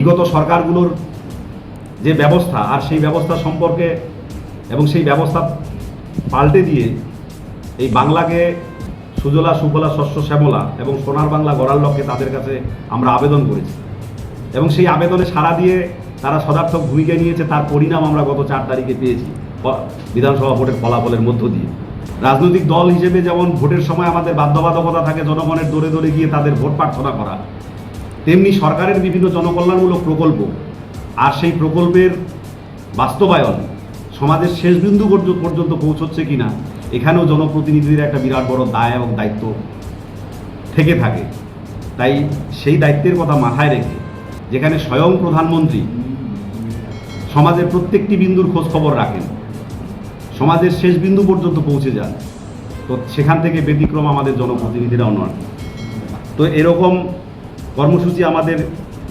বিগত সরকারগুলোর যে ব্যবস্থা আর সেই ব্যবস্থা সম্পর্কে এবং সেই ব্যবস্থা পাল্টে দিয়ে এই বাংলাকে সুজলা সুফলা শস্য শ্যামলা এবং সোনার বাংলা গড়ার লক্ষ্যে তাদের কাছে আমরা আবেদন করেছি এবং সেই আবেদনে সাড়া দিয়ে তারা সদার্থক ভূমিকা নিয়েছে। তার পরিণাম আমরা গত 4 তারিখে পেয়েছি বিধানসভা ভোটের ফলাফলের মধ্য দিয়ে। রাজনৈতিক দল হিসেবে যেমন ভোটের সময় আমাদের বাধ্যবাধকতা থাকে জনগণের দৌড়ে দৌড়ে গিয়ে তাদের ভোট প্রার্থনা করা, তেমনি সরকারের বিভিন্ন জনকল্যাণমূলক প্রকল্প আর সেই প্রকল্পের বাস্তবায়ন সমাজের শেষ বিন্দু পর্যন্ত পৌঁছচ্ছে কিনা এখানেও জনপ্রতিনিধিদের একটা বিরাট বড় দায় এবং দায়িত্ব থেকে থাকে। তাই সেই দায়িত্বের কথা মাথায় রেখে যেখানে স্বয়ং প্রধানমন্ত্রী সমাজের প্রত্যেকটি বিন্দুর খোঁজ খবর রাখেন, সমাজের শেষ বিন্দু পর্যন্ত পৌঁছে যান, তো সেখান থেকে ব্যতিক্রম আমাদের জনপ্রতিনিধিরাও নন। তো এরকম কর্মসূচি আমাদের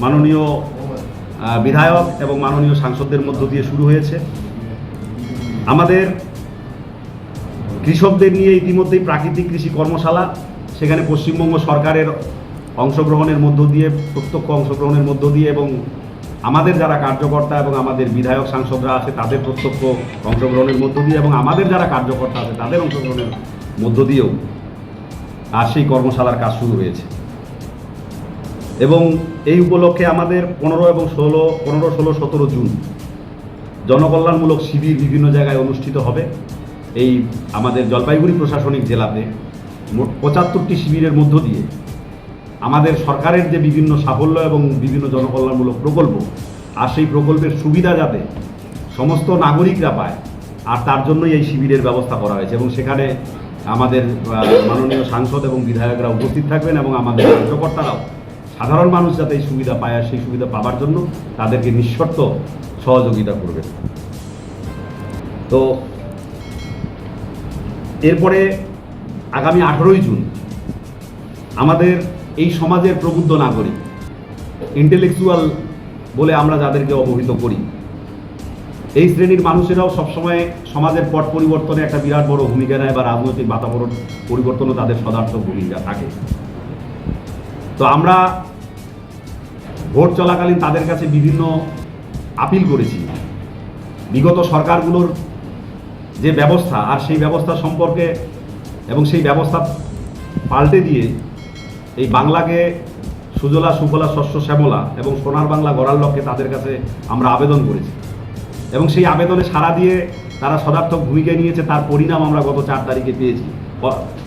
মাননীয় বিধায়ক এবং মাননীয় সাংসদদের মধ্য দিয়ে শুরু হয়েছে। আমাদের কৃষকদের নিয়ে ইতিমধ্যেই প্রাকৃতিক কৃষি কর্মশালা, সেখানে পশ্চিমবঙ্গ সরকারের অংশগ্রহণের মধ্য দিয়ে, প্রত্যক্ষ অংশগ্রহণের মধ্য দিয়ে এবং আমাদের যারা কার্যকর্তা এবং আমাদের বিধায়ক সাংসদরা আছে তাদের প্রত্যক্ষ অংশগ্রহণের মধ্য দিয়ে এবং আমাদের যারা কার্যকর্তা আছে তাদের অংশগ্রহণের মধ্য দিয়েও আর সেই কর্মশালার কাজ শুরু হয়েছে। এবং এই উপলক্ষে আমাদের 15, 16, 17 জুন জনকল্যাণমূলক শিবির বিভিন্ন জায়গায় অনুষ্ঠিত হবে। এই আমাদের জলপাইগুড়ি প্রশাসনিক জেলাতে মোট 75টি শিবিরের মধ্য দিয়ে আমাদের সরকারের যে বিভিন্ন সাফল্য এবং বিভিন্ন জনকল্যাণমূলক প্রকল্প আর সেই প্রকল্পের সুবিধা যাতে সমস্ত নাগরিকরা পায় আর তার জন্যই এই শিবিরের ব্যবস্থা করা হয়েছে। এবং সেখানে আমাদের মাননীয় সাংসদ এবং বিধায়করা উপস্থিত থাকবেন এবং আমাদের কার্যকর্তারাও সাধারণ মানুষ যাতে এই সুবিধা পায় আর সেই সুবিধা পাওয়ার জন্য তাদেরকে নিঃশর্ত সহযোগিতা করবেন। তো এরপরে আগামী 18ই জুন আমাদের এই সমাজের প্রবুদ্ধ নাগরিক, ইন্টেলেকচুয়াল বলে আমরা যাদেরকে অবহিত করি, এই শ্রেণীর মানুষেরাও সবসময় সমাজের পট পরিবর্তনে একটা বিরাট বড় ভূমিকা নেয় বা রাজনৈতিক বাতাবরণ পরিবর্তনও তাদের সদার্থক ভূমিকা থাকে। তো আমরা ভোট চলাকালীন তাদের কাছে বিভিন্ন আপিল করেছি। বিগত সরকারগুলোর যে ব্যবস্থা আর সেই ব্যবস্থা সম্পর্কে এবং সেই ব্যবস্থা পাল্টে দিয়ে এই বাংলাকে সুজলা সুফলা শস্য শ্যামলা এবং সোনার বাংলা গড়ার লক্ষ্যে তাদের কাছে আমরা আবেদন করেছি এবং সেই আবেদনে সাড়া দিয়ে তারা সদার্থক ভূমিকা নিয়েছে। তার পরিণাম আমরা গত 4 তারিখে পেয়েছি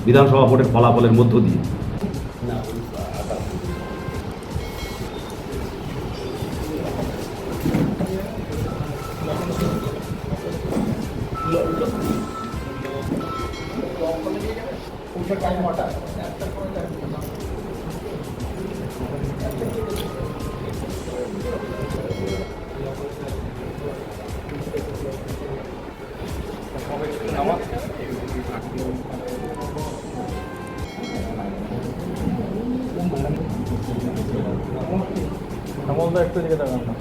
বিধানসভা ভোটের ফলাফলের মধ্য দিয়ে। একটু দিকে দেখান না।